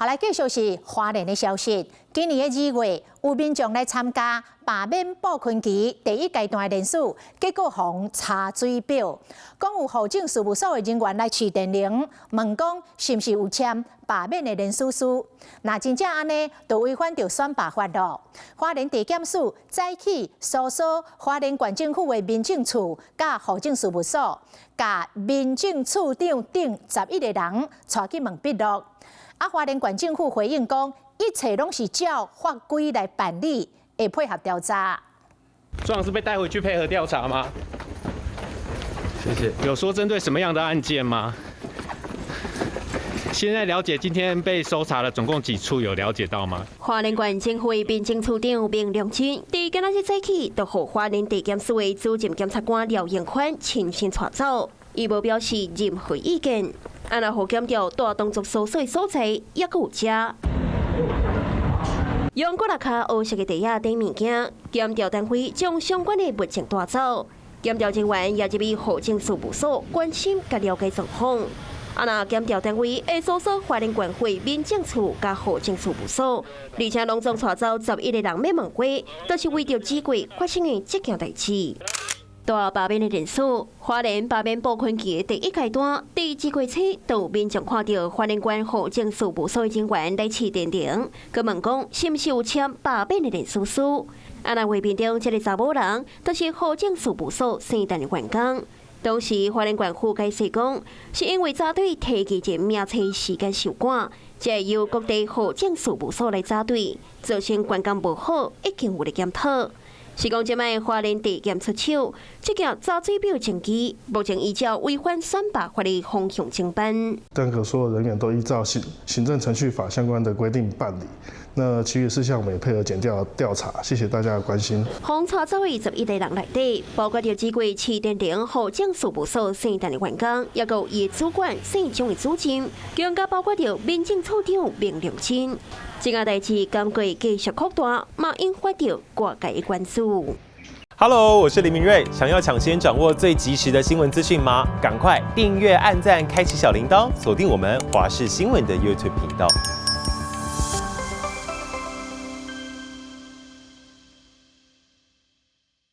好，来继续是花莲的消息。今年的2月，有民众来参加罢免保困期第1阶段的人数，结果互查水表，讲有户政事务所的人员来试电铃，问讲是毋是有签罢免的人事书。那真正安尼，就违反着选罢法咯。花莲地检署早起搜索花莲县政府的民政处甲户政事务所，甲民政处长等11个人带去问笔录。花莲县政府回应讲，一切拢是照法规来办理，会配合调查。庄长是被带回去配合调查吗？谢谢。有说针对什么样的案件吗？现在了解今天被搜查了总共几处，有了解到吗？花莲县政府民政处长明良清，伫今仔日早起，就互花莲地检署的主任检察官廖延宽亲身带走，伊无表示任何意见。安那互检调大动作搜索的所在，也有遮。用骨力卡黑色的地下等物件，检调单位将相关的物证带走。检调人员也入去户政事务所关心甲了解状况。啊那检调单位会搜索花莲县会民政处甲户政事务所，而且拢总带走11个人要问过，都是为着2月发生的这件代志。大罢免的人数，花莲罢免保困期的第1阶段，第2月初，就有民众看到花莲县户政事务所的人员来试电铃，佮问讲是毋是有签罢免的人事书。啊那画面中这个查某人，就是户政事务所生产的员工。当时花莲县府解释讲，是因为扎队提期前名册时间受赶，才由各地户政事务所来扎队，造成员工无好，已经有咧检讨。是讲即摆花莲地检出手，这件查水表证据，目前依照违反选罢法的方向侦办。认可所有人员都依照行政程序法相关的规定办理。那其余事项我们也配合检调查，谢谢大家的关心。红查走21个人内底，包括着2月市电铃户政事务所生产的员工，也有伊的主管县长的主任，更加包括着民政处长明良清。这件代志今过继续扩大，嘛引发着各界的关注。Hello， 我是林明瑞。想要抢先掌握最及时的新闻资讯吗？赶快订阅、按赞、开启小铃铛，锁定我们华视新闻的 YouTube 频道。